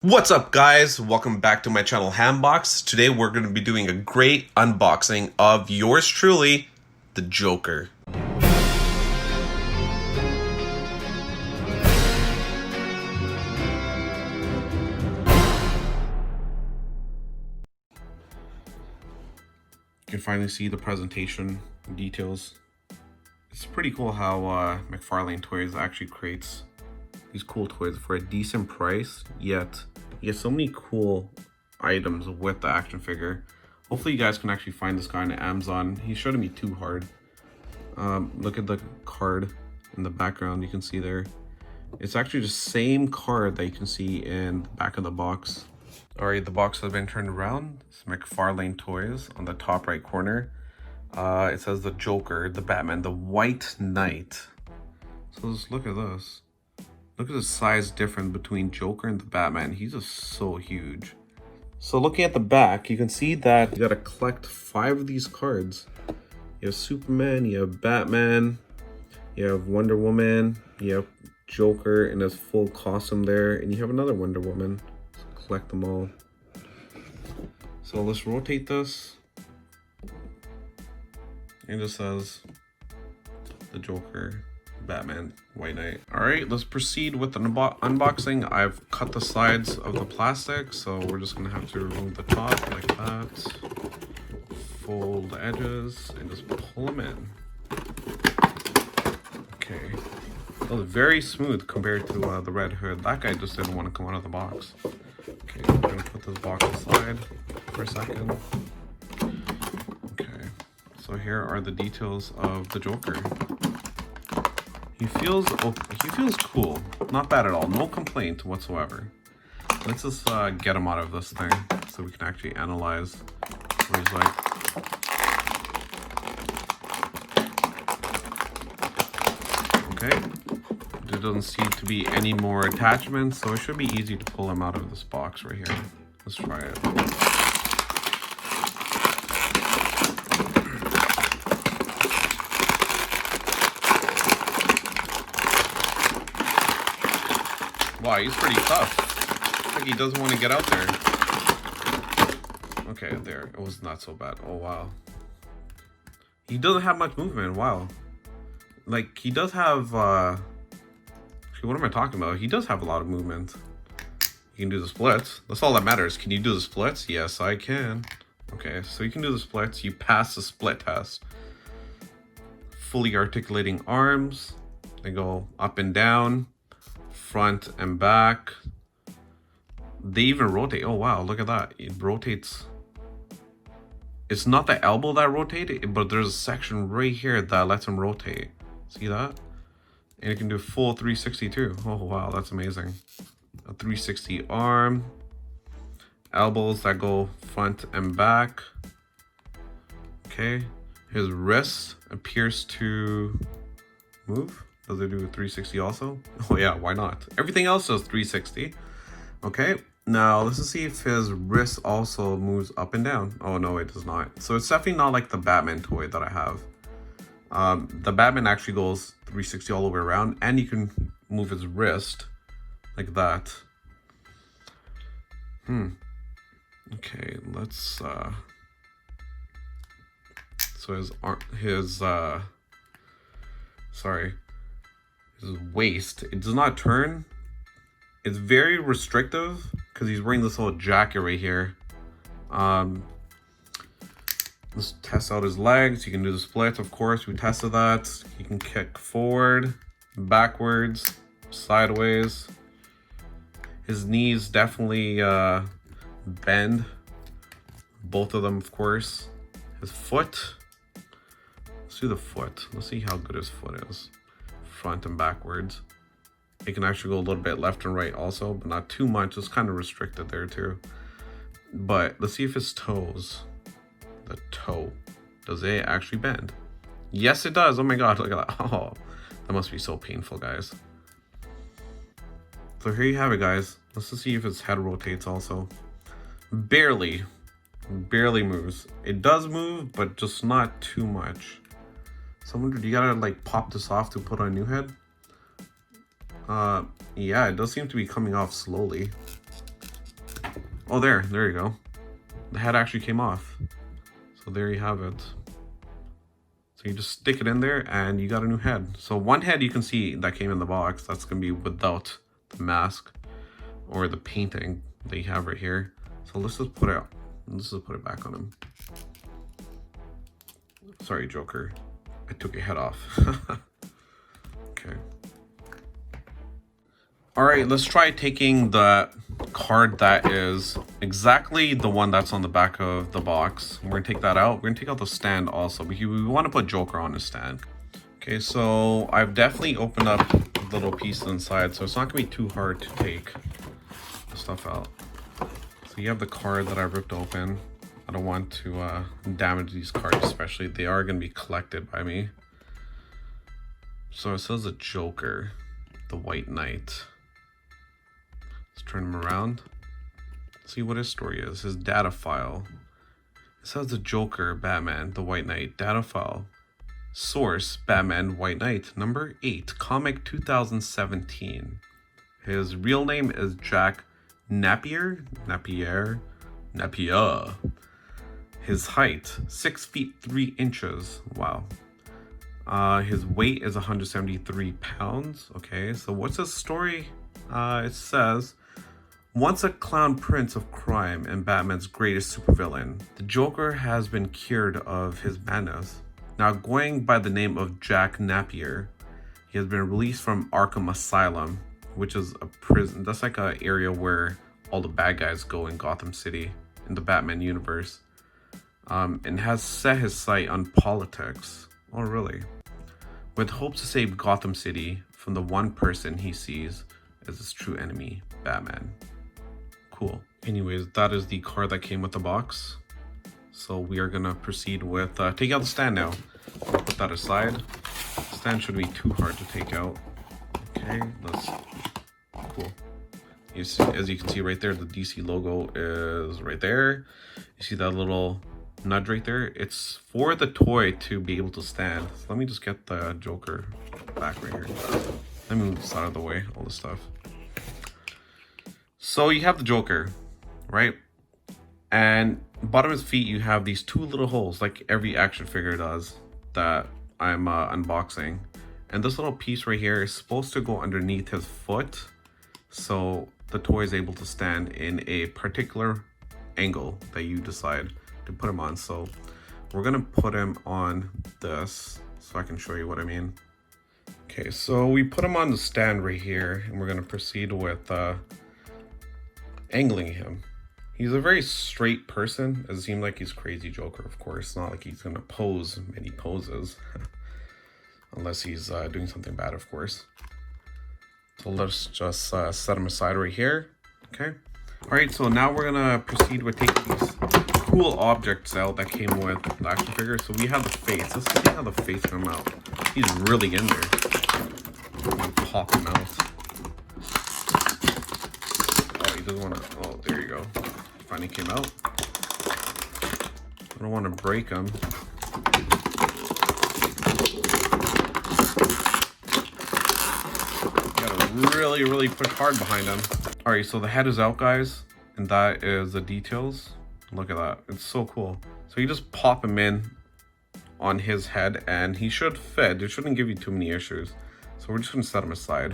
What's up, guys? Welcome back to my channel Hambox. Today we're going to be doing a great unboxing of yours truly, the Joker. You can finally see the presentation details. It's pretty cool how McFarlane Toys actually creates these cool toys for a decent price, yet you get so many cool items with the action figure. Hopefully you guys can actually find this guy on Amazon. He shouldn't be too hard. Look at the card in the background, you can see there. It's actually the same card that you can see in the back of the box. Alright, the box has been turned around. It's McFarlane Toys on the top right corner. It says the Joker, the Batman, the White Knight. So just look at this. Look at the size difference between Joker and the Batman. He's just so huge. So looking at the back, you can see that you gotta collect 5 of these cards. You have Superman, you have Batman, you have Wonder Woman, you have Joker in his full costume there, and you have another Wonder Woman. So collect them all. So let's rotate this. It just says the Joker, Batman, White Knight. All right, let's proceed with the unboxing. I've cut the sides of the plastic, so we're just gonna have to remove the top like that. Fold the edges and just pull them in. Okay, that was very smooth compared to the Red Hood. That guy just didn't want to come out of the box. Okay, we're gonna put this box aside for a second. Okay, so here are the details of the Joker. He feels cool. Not bad at all. No complaint whatsoever. Let's just get him out of this thing so we can actually analyze what he's like. Okay. There doesn't seem to be any more attachments, so it should be easy to pull him out of this box right here. Let's try it. Wow, he's pretty tough. Looks like he doesn't want to get out there. Okay, there. It was not so bad. Oh, wow. He doesn't have much movement. Wow. Like, he does have... Actually, what am I talking about? He does have a lot of movement. You can do the splits. That's all that matters. Can you do the splits? Yes, I can. Okay, so you can do the splits. You pass the split test. Fully articulating arms. They go up and down. Front and back. They even rotate. Oh wow, look at that. It rotates. It's not the elbow that rotates, but there's a section right here that lets him rotate. See that? And it can do full 360 too. Oh wow, that's amazing. A 360 arm. Elbows that go front and back. Okay. His wrist appears to move. Does it do a 360 also? Oh yeah, why not? Everything else does 360. Okay, now let's just see if his wrist also moves up and down. Oh no, it does not. So it's definitely not like the Batman toy that I have. The Batman actually goes 360 all the way around, and you can move his wrist like that. Okay, let's so his waist, it does not turn. It's very restrictive because he's wearing this little jacket right here. Let's test out his legs. You can do the splits, of course. We tested that. He can kick forward, backwards, sideways. His knees definitely bend. Both of them, of course. His foot. Let's do the foot. Let's see how good his foot is. Front and backwards. It can actually go a little bit left and right also, but not too much. It's kind of restricted there too. But let's see if his toes, the toe, does it actually bend? Yes, it does. Oh my god, look at that. Oh, that must be so painful, guys. So here you have it, guys. Let's just see if his head rotates also. Barely moves. It does move, but just not too much. So I wonder, do you gotta like pop this off to put on a new head? Yeah, it does seem to be coming off slowly. Oh, there you go. The head actually came off. So there you have it. So you just stick it in there and you got a new head. So one head you can see that came in the box. That's going to be without the mask or the painting that you have right here. So let's just put it back on him. Sorry, Joker. I took your head off. Okay. Alright, let's try taking the card that is exactly the one that's on the back of the box. We're going to take that out. We're going to take out the stand also, because we want to put Joker on the stand. Okay, so I've definitely opened up a little piece inside, so it's not going to be too hard to take the stuff out. So you have the card that I ripped open. I don't want to damage these cards, especially. They are going to be collected by me. So it says the Joker, the White Knight. Let's turn him around. See what his story is. His data file. It says the Joker, Batman, the White Knight. Data file. Source, Batman, White Knight. Number 8, comic 2017. His real name is Jack Napier. His height, 6 feet 3 inches. Wow. His weight is 173 pounds. Okay, so what's his story? It says, once a clown prince of crime and Batman's greatest supervillain, the Joker has been cured of his madness. Now going by the name of Jack Napier, he has been released from Arkham Asylum, which is a prison. That's like an area where all the bad guys go in Gotham City in the Batman universe. And has set his sight on politics. Oh, really? With hopes to save Gotham City from the one person he sees as his true enemy, Batman. Cool. Anyways, that is the card that came with the box. So we are gonna proceed with take out the stand now. I'll put that aside. The stand shouldn't be too hard to take out. Okay, cool. As you can see right there, the DC logo is right there. You see that little nudge right there? It's for the toy to be able to stand. So let me just get the Joker back right here. Let me move this out of the way, all this stuff. So you have the Joker, right? And bottom of his feet, you have these two little holes, like every action figure does, that I'm unboxing. And this little piece right here is supposed to go underneath his foot, so the toy is able to stand in a particular angle that you decide to put him on. So we're gonna put him on this so I can show you what I mean. Okay, so we put him on the stand right here, and we're gonna proceed with angling him. He's a very straight person. It doesn't seem like he's crazy Joker, of course. Not like he's gonna pose many poses. Unless he's doing something bad, of course. So let's just set him aside right here. Okay. Alright, so now we're gonna proceed with taking these cool objects out that came with the action figure. So we have the face. Let's see how the face come out. He's really in there. I'm gonna pop him out. Oh, he doesn't wanna. Oh, there you go. Finally came out. I don't want to break him. Gotta really push hard behind him. Alright, so the head is out, guys, and that is the details. Look at that. It's so cool. So you just pop him in on his head and he should fit. It shouldn't give you too many issues. So we're just gonna set him aside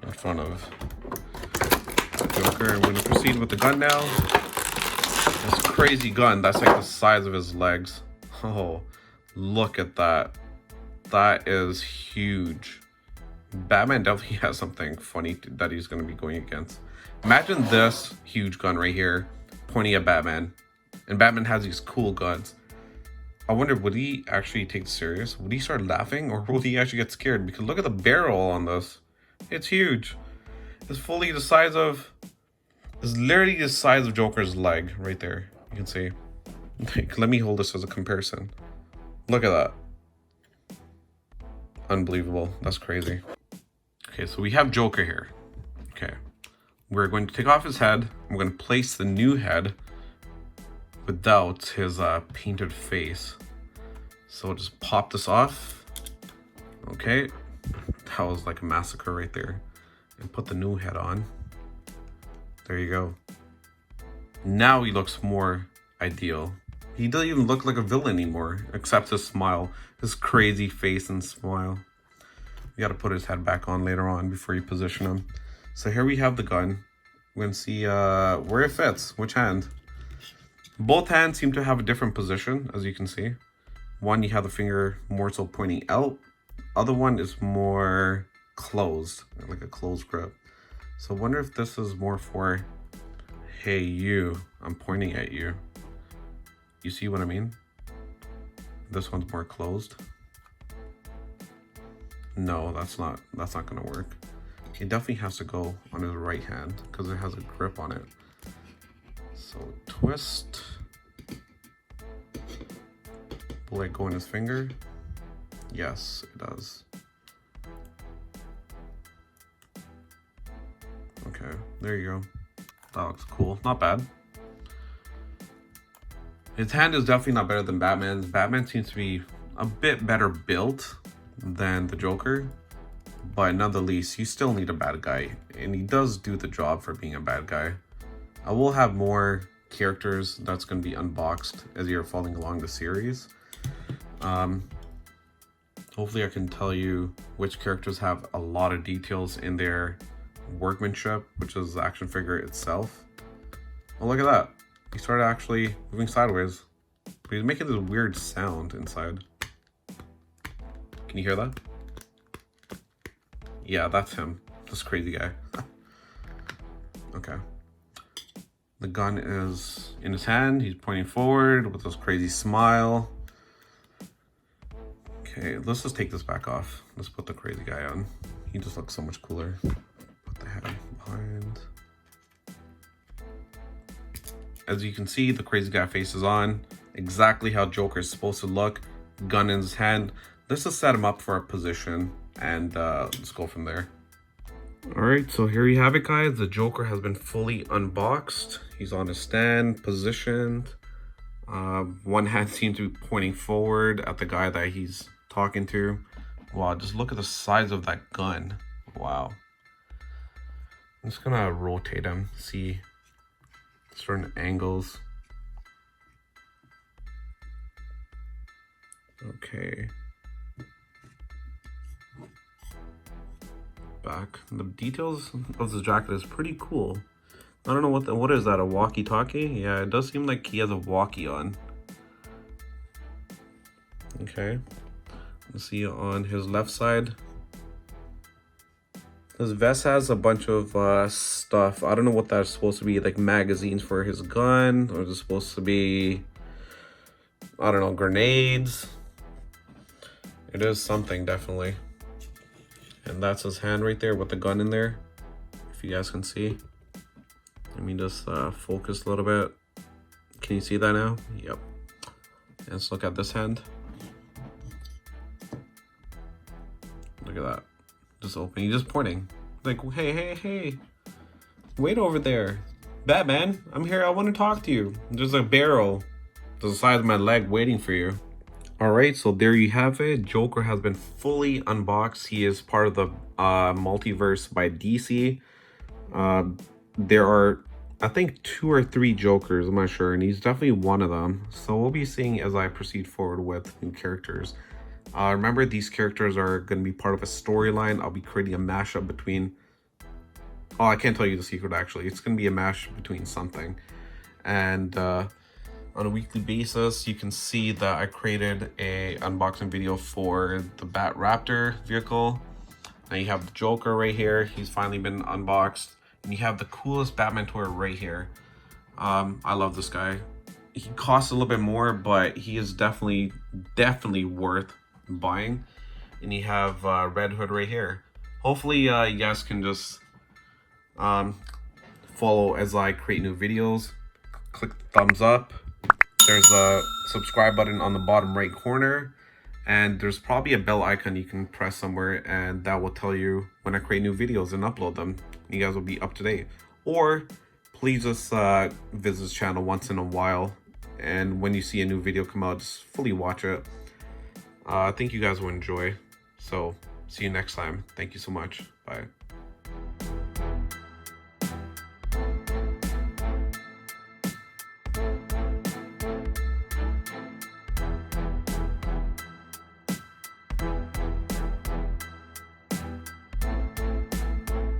in front of the Joker. I'm gonna proceed with the gun now. This crazy gun, that's like the size of his legs. Oh, look at that. That is huge. Batman definitely has something funny that he's going to be going against. Imagine this huge gun right here pointing at Batman. And Batman has these cool guns. I wonder, would he actually take it serious? Would he start laughing, or would he actually get scared? Because look at the barrel on this. It's huge. It's fully the size of... It's literally the size of Joker's leg right there. You can see. Like, let me hold this as a comparison. Look at that. Unbelievable. That's crazy. Okay, so we have Joker here. Okay. We're going to take off his head. We're going to place the new head without his painted face. So just pop this off. Okay. That was like a massacre right there. And put the new head on. There you go. Now he looks more ideal. He doesn't even look like a villain anymore, except his smile. His crazy face and smile. You gotta put his head back on later on before you position him. So here we have the gun. We're gonna see where it fits, which hand. Both hands seem to have a different position, as you can see. One, you have the finger more so pointing out. Other one is more closed, like a closed grip. So I wonder if this is more for, hey you, I'm pointing at you. You see what I mean? This one's more closed. No, that's not gonna work. It definitely has to go on his right hand because it has a grip on it. So twist. Will it go in his finger? Yes, it does. Okay, there you go. That looks cool. Not bad. His hand is definitely not better than Batman's. Batman seems to be a bit better built than the Joker, but nonetheless, you still need a bad guy, and he does do the job for being a bad guy. I will have more characters that's going to be unboxed as you're following along the series. Hopefully I can tell you which characters have a lot of details in their workmanship, which is the action figure itself. Oh, look at that. He started actually moving sideways, but he's making this weird sound inside. Can you hear that? Yeah, that's him. This crazy guy. Okay. The gun is in his hand. He's pointing forward with this crazy smile. Okay, let's just take this back off. Let's put the crazy guy on. He just looks so much cooler. Put the head behind. As you can see, the crazy guy face is on. Exactly how Joker is supposed to look. Gun in his hand. Let's just set him up for a position and let's go from there. Alright, so here you have it, guys. The Joker has been fully unboxed. He's on his stand, positioned. One hand seems to be pointing forward at the guy that he's talking to. Wow, just look at the size of that gun. Wow. I'm just gonna rotate him, see certain angles. Okay. Back. The details of the jacket is pretty cool. I don't know what is that, a walkie-talkie? Yeah, it does seem like he has a walkie on. Okay. Let's see on his left side. His vest has a bunch of stuff. I don't know what that's supposed to be, like magazines for his gun, or is it supposed to be, I don't know, grenades? It is something, definitely. And that's his hand right there with the gun in there, if you guys can see. Let me just focus a little bit. Can you see that now? Yep. And let's look at this hand. Look at that. Just open. He's just pointing. Like, hey, hey, hey. Wait over there. Batman, I'm here. I want to talk to you. There's a barrel to the side of my leg waiting for you. Alright, so there you have it. Joker has been fully unboxed. He is part of the multiverse by DC. There are, I think, 2 or 3 Jokers, I'm not sure, and he's definitely one of them. So we'll be seeing as I proceed forward with new characters. Remember, these characters are going to be part of a storyline. I'll be creating a mashup between... Oh, I can't tell you the secret, actually. It's going to be a mash between something. And on a weekly basis, you can see that I created a unboxing video for the Bat Raptor vehicle. Now you have the Joker right here. He's finally been unboxed. And you have the coolest Batman toy right here. I love this guy. He costs a little bit more, but he is definitely worth buying. And you have Red Hood right here. Hopefully you guys can just follow as I create new videos. Click the thumbs up. There's a subscribe button on the bottom right corner, and there's probably a bell icon you can press somewhere, and that will tell you when I create new videos and upload them. You guys will be up to date. Or please just visit this channel once in a while, and when you see a new video come out, just fully watch it. I think you guys will enjoy. So see you next time. Thank you so much. Bye.